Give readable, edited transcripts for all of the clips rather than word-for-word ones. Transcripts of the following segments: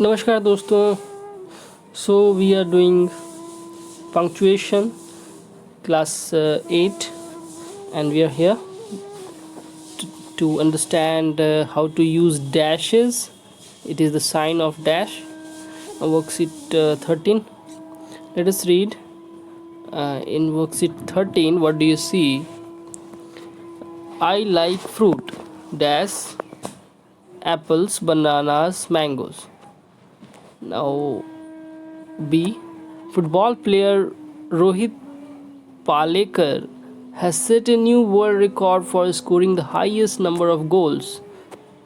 नमस्कार दोस्तों. So we are doing punctuation class 8 and we are here to understand how to use dashes. It is the sign of dash. Worksheet 13. Let us read. In worksheet 13, what do you see? I like fruit. Dash apples, bananas, mangoes. Now B. Football player Rohit Palekar has set a new world record for scoring the highest number of goals.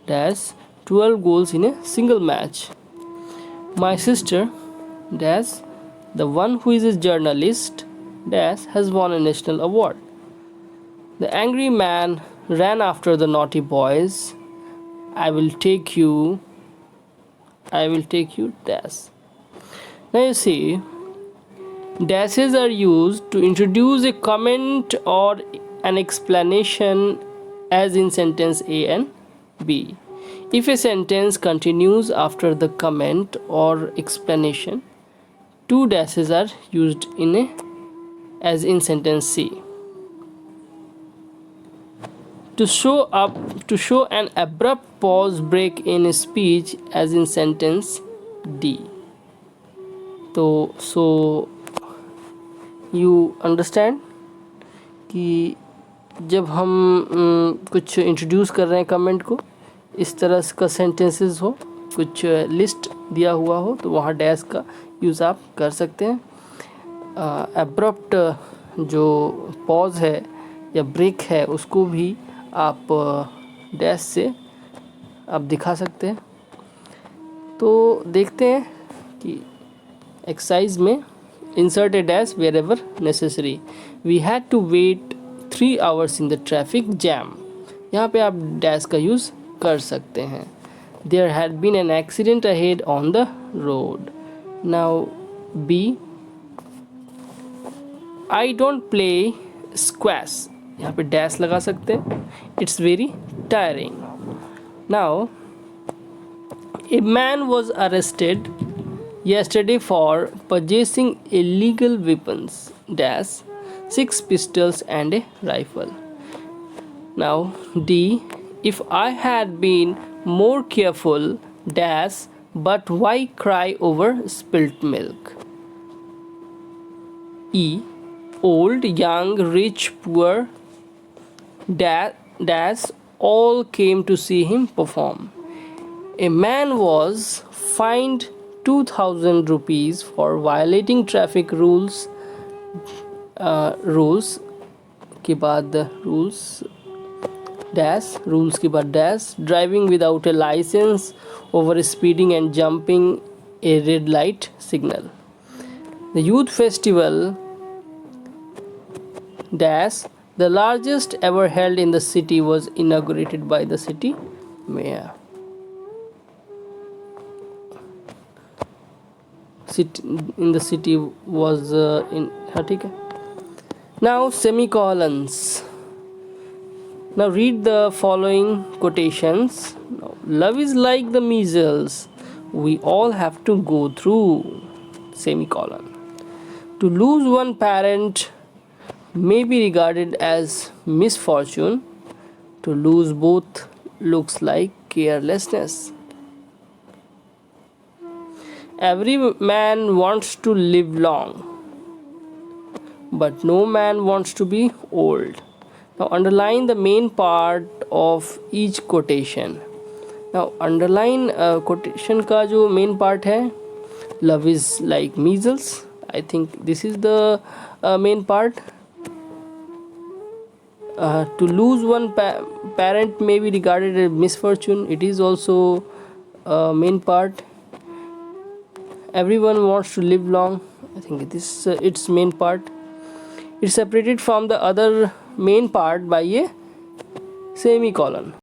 Dash 12 goals in a single match. My sister Dash, the one who is a journalist, Dash has won a national award. The angry man ran after the naughty boys. I will take you Dash. Now you see, dashes are used to introduce a comment or an explanation, as in sentence A and B. If a sentence continues after the comment or explanation, two dashes are used as in sentence C. To show an abrupt pause break in a speech, as in sentence D. So you understand कि जब हम कुछ introduce कर रहे हैं comment को, इस तरह का सेंटेंसेस हो, कुछ लिस्ट दिया हुआ हो, तो वहाँ डैश का यूज़ आप कर सकते हैं. एब्रप्ट जो पॉज है या ब्रेक है, उसको भी आप डैश से आप दिखा सकते हैं. तो देखते हैं कि एक्सरसाइज में insert a dash wherever necessary. We had to wait 3 hours in the traffic jam. यहाँ पे आप dash का यूज़ कर सकते हैं. There had been an accident ahead on the road. Now B. I don't play squash. यहाँ पे dash लगा सकते हैं. It's very tiring. Now a man was arrested yesterday for possessing illegal weapons, dash 6 pistols and a rifle. Now D. If I had been more careful, dash, but why cry over spilt milk? E. Old, young, rich, poor, dash all came to see him perform. A man was fined 2000 rupees for violating traffic rules. Rules के बाद rules के बाद dash driving without a license, over speeding and jumping a red light signal. The youth festival dash the largest ever held in the city was inaugurated by the city mayor. In the city was in ठीक है. Now semicolons. Now read the following quotations. Now, love is like the measles, we all have to go through, semicolon. To lose one parent may be regarded as misfortune. To lose both looks like carelessness. Every man wants to live long, but no man wants to be old. Now underline the main part of each quotation. Now underline quotation का जो main part है, love is like measles. I think this is the main part. To lose one parent may be regarded as misfortune. It is also main part. Everyone wants to live long. I think this its main part. It's separated from the other main part by a semicolon.